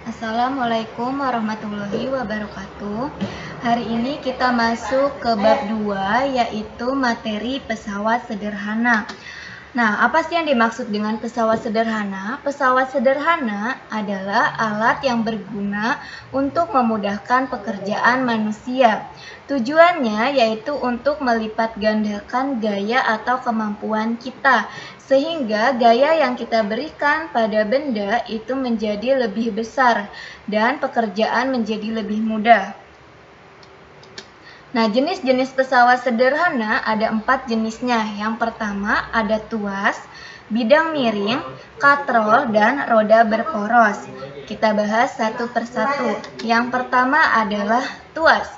Assalamualaikum warahmatullahi wabarakatuh. Hari ini kita masuk ke bab 2, yaitu materi pesawat sederhana. Nah, apa sih yang dimaksud dengan pesawat sederhana? Pesawat sederhana adalah alat yang berguna untuk memudahkan pekerjaan manusia. Tujuannya yaitu untuk melipat gandakan gaya atau kemampuan kita, sehingga gaya yang kita berikan pada benda itu menjadi lebih besar dan pekerjaan menjadi lebih mudah. Nah, jenis-jenis pesawat sederhana ada 4 jenisnya. Yang pertama ada tuas, bidang miring, katrol, dan roda berporos. Kita bahas satu persatu. Yang pertama adalah tuas.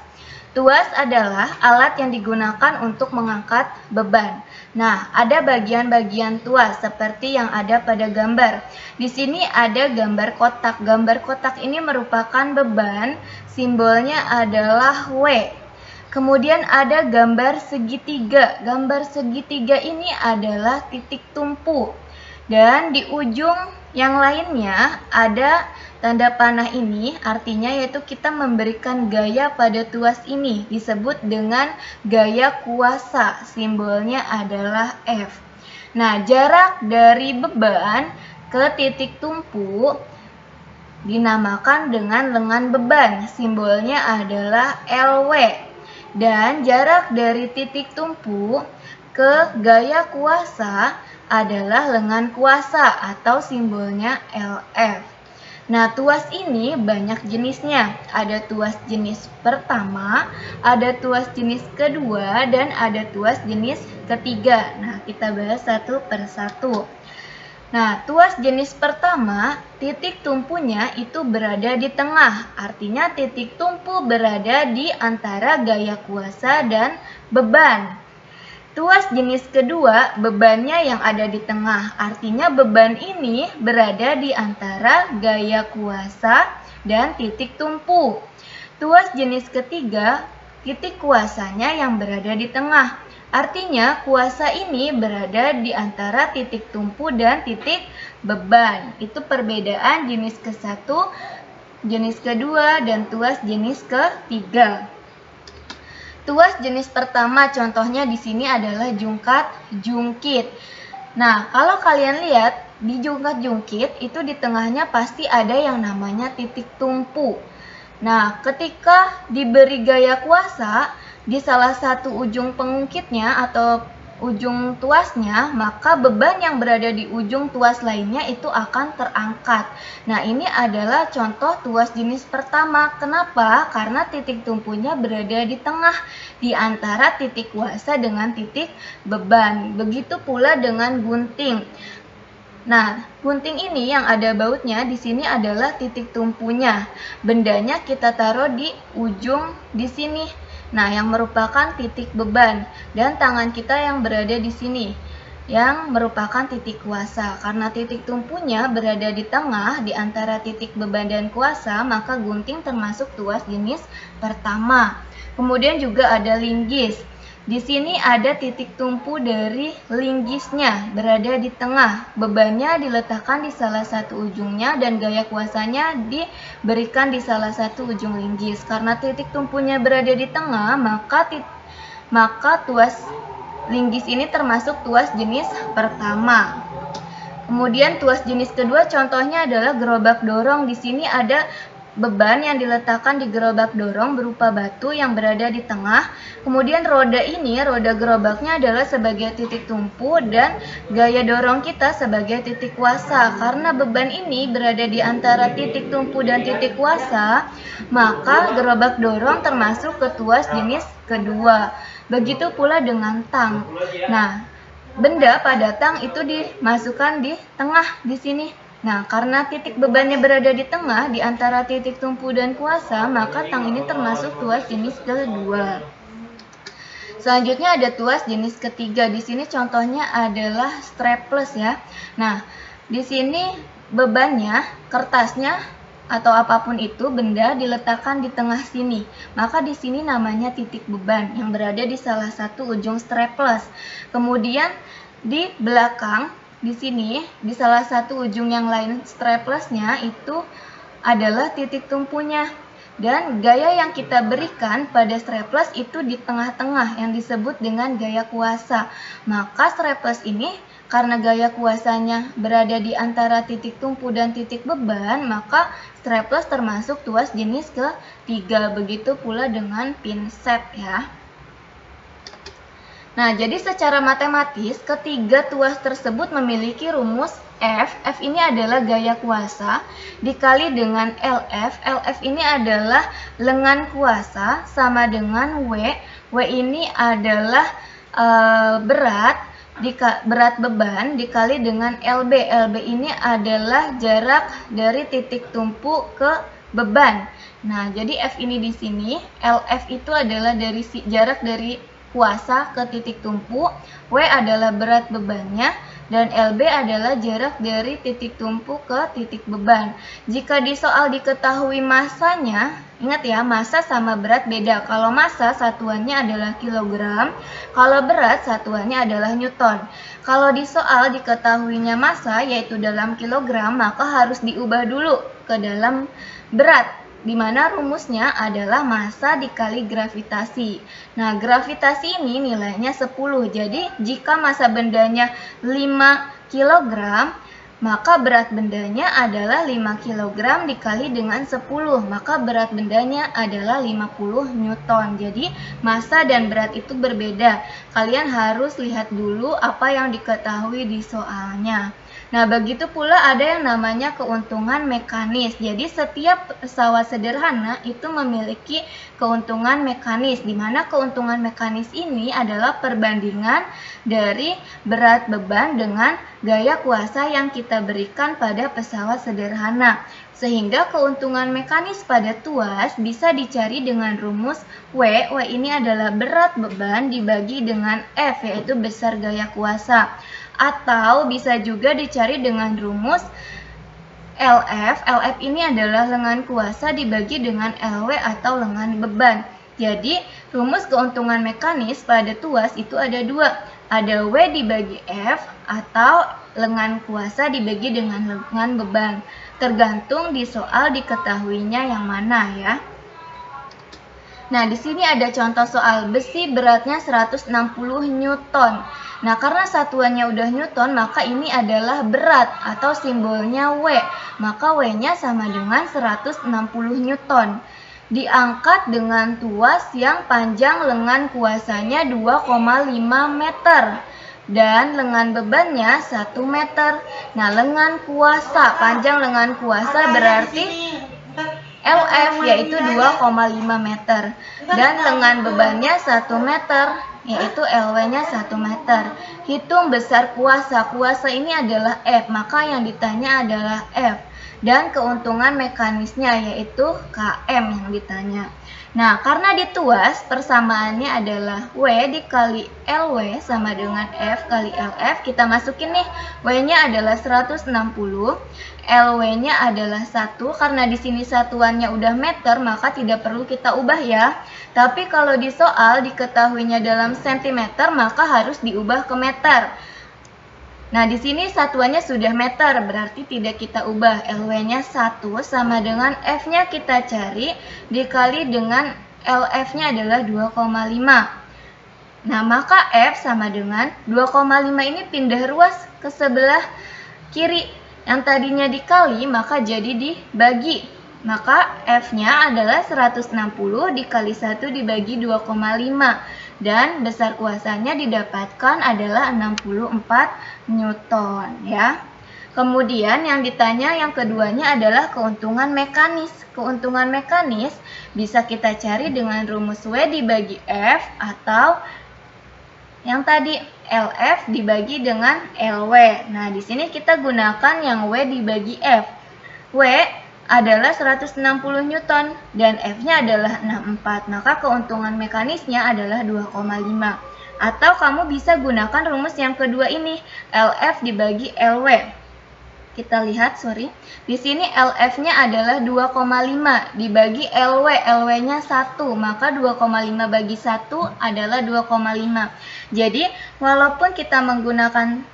Tuas adalah alat yang digunakan untuk mengangkat beban. Nah, ada bagian-bagian tuas seperti yang ada pada gambar. Di sini ada gambar kotak. Gambar kotak ini merupakan beban, simbolnya adalah W. Kemudian ada gambar segitiga. Gambar segitiga ini adalah titik tumpu. Dan di ujung yang lainnya ada tanda panah ini, artinya yaitu kita memberikan gaya pada tuas ini, disebut dengan gaya kuasa. Simbolnya adalah F. Nah, jarak dari beban ke titik tumpu dinamakan dengan lengan beban. Simbolnya adalah LW. Dan jarak dari titik tumpu ke gaya kuasa adalah lengan kuasa atau simbolnya LF. Nah, tuas ini banyak jenisnya. Ada tuas jenis pertama, ada tuas jenis kedua, dan ada tuas jenis ketiga. Nah, kita bahas satu persatu. Nah, tuas jenis pertama, titik tumpunya itu berada di tengah. Artinya titik tumpu berada di antara gaya kuasa dan beban. Tuas jenis kedua, bebannya yang ada di tengah. Artinya beban ini berada di antara gaya kuasa dan titik tumpu. Tuas jenis ketiga, titik kuasanya yang berada di tengah. Artinya kuasa ini berada di antara titik tumpu dan titik beban. Itu perbedaan jenis ke-1, jenis kedua, dan tuas jenis ketiga. Tuas jenis pertama contohnya di sini adalah jungkat jungkit. Nah, kalau kalian lihat di jungkat jungkit itu di tengahnya pasti ada yang namanya titik tumpu. Nah, ketika diberi gaya kuasa di salah satu ujung pengungkitnya atau ujung tuasnya, maka beban yang berada di ujung tuas lainnya itu akan terangkat. Nah, ini adalah contoh tuas jenis pertama. Kenapa? Karena titik tumpunya berada di tengah, di antara titik kuasa dengan titik beban. Begitu pula dengan gunting. Nah, gunting ini yang ada bautnya di sini adalah titik tumpunya. Bendanya kita taruh di ujung di sini. Nah, yang merupakan titik beban, dan tangan kita yang berada di sini yang merupakan titik kuasa. Karena titik tumpunya berada di tengah di antara titik beban dan kuasa, maka gunting termasuk tuas jenis pertama. Kemudian juga ada linggis. Di sini ada titik tumpu dari linggisnya berada di tengah. Bebannya diletakkan di salah satu ujungnya dan gaya kuasanya diberikan di salah satu ujung linggis. Karena titik tumpunya berada di tengah, maka tuas linggis ini termasuk tuas jenis pertama. Kemudian tuas jenis kedua contohnya adalah gerobak dorong. Di sini ada beban yang diletakkan di gerobak dorong berupa batu yang berada di tengah. Kemudian roda gerobaknya adalah sebagai titik tumpu dan gaya dorong kita sebagai titik kuasa. Karena beban ini berada di antara titik tumpu dan titik kuasa, maka gerobak dorong termasuk ke tuas jenis kedua. Begitu pula dengan tang. Nah, benda pada tang itu dimasukkan di tengah di sini. Nah, karena titik bebannya berada di tengah di antara titik tumpu dan kuasa, maka tang ini termasuk tuas jenis kedua. Selanjutnya ada tuas jenis ketiga. Di sini contohnya adalah strapless ya. Nah, di sini bebannya, kertasnya atau apapun itu benda diletakkan di tengah sini. Maka di sini namanya titik beban yang berada di salah satu ujung strapless. Kemudian di belakang di sini di salah satu ujung yang lain straplessnya itu adalah titik tumpunya. Dan gaya yang kita berikan pada strapless itu di tengah-tengah yang disebut dengan gaya kuasa. Maka strapless ini karena gaya kuasanya berada di antara titik tumpu dan titik beban, maka strapless termasuk tuas jenis ketiga. Begitu pula dengan pinset ya. Nah, jadi secara matematis, ketiga tuas tersebut memiliki rumus F. F ini adalah gaya kuasa dikali dengan LF. LF ini adalah lengan kuasa sama dengan W. W ini adalah berat beban dikali dengan LB. LB ini adalah jarak dari titik tumpu ke beban. Nah, jadi F ini di sini, LF itu adalah dari jarak dari kuasa ke titik tumpu, W adalah berat bebannya, dan LB adalah jarak dari titik tumpu ke titik beban. Jika di soal diketahui masanya, ingat ya, massa sama berat beda. Kalau massa satuannya adalah kilogram, kalau berat satuannya adalah newton. Kalau di soal diketahuinya massa yaitu dalam kilogram, maka harus diubah dulu ke dalam berat, di mana rumusnya adalah massa dikali gravitasi. Nah, gravitasi ini nilainya 10. Jadi, jika massa bendanya 5 kg, maka berat bendanya adalah 5 kg dikali dengan 10. Maka berat bendanya adalah 50 Newton. Jadi, massa dan berat itu berbeda. Kalian harus lihat dulu apa yang diketahui di soalnya. Nah, begitu pula ada yang namanya keuntungan mekanis. Jadi, setiap pesawat sederhana itu memiliki keuntungan mekanis, di mana keuntungan mekanis ini adalah perbandingan dari berat beban dengan gaya kuasa yang kita berikan pada pesawat sederhana. Sehingga keuntungan mekanis pada tuas bisa dicari dengan rumus W. W ini adalah berat beban dibagi dengan F, yaitu besar gaya kuasa. Atau bisa juga dicari dengan rumus LF. LF ini adalah lengan kuasa dibagi dengan LW atau lengan beban. Jadi, rumus keuntungan mekanis pada tuas itu ada dua. Ada W dibagi F atau lengan kuasa dibagi dengan lengan beban. Tergantung di soal diketahuinya yang mana ya. Nah, di sini ada contoh soal besi beratnya 160 Newton. Nah, karena satuannya udah Newton, maka ini adalah berat atau simbolnya W. Maka W-nya sama dengan 160 Newton. Diangkat dengan tuas yang panjang lengan kuasanya 2,5 meter. Dan lengan bebannya 1 meter. Nah, lengan kuasa, panjang lengan kuasa berarti LF yaitu 2,5 meter dan lengan bebannya 1 meter yaitu LW-nya 1 meter. Hitung besar kuasa. Kuasa ini adalah F, maka yang ditanya adalah F. Dan keuntungan mekanisnya yaitu KM yang ditanya. Nah, karena di tuas persamaannya adalah W dikali LW sama dengan F kali LF. Kita masukin nih, W-nya adalah 160, LW-nya adalah 1. Karena di sini satuannya udah meter, maka tidak perlu kita ubah ya. Tapi kalau di soal diketahuinya dalam sentimeter, maka harus diubah ke meter. Nah, di sini satuannya sudah meter, berarti tidak kita ubah. LW-nya 1 sama dengan F-nya kita cari, dikali dengan LF-nya adalah 2,5. Nah, maka F sama dengan 2,5 ini pindah ruas ke sebelah kiri. Yang tadinya dikali, maka jadi dibagi. Maka F-nya adalah 160 dikali 1 dibagi 2,5. Dan besar kuasanya didapatkan adalah 64 Newton ya. Kemudian yang ditanya yang keduanya adalah keuntungan mekanis. Keuntungan mekanis bisa kita cari dengan rumus W dibagi F atau yang tadi LF dibagi dengan LW. Nah, di sini kita gunakan yang W dibagi F. W adalah 160 Newton dan F-nya adalah 64. Maka keuntungan mekanisnya adalah 2,5. Atau kamu bisa gunakan rumus yang kedua ini, LF dibagi LW. Kita lihat, di sini LF-nya adalah 2,5 dibagi LW. LW-nya 1, maka 2,5 bagi 1 adalah 2,5. Jadi, walaupun kita menggunakan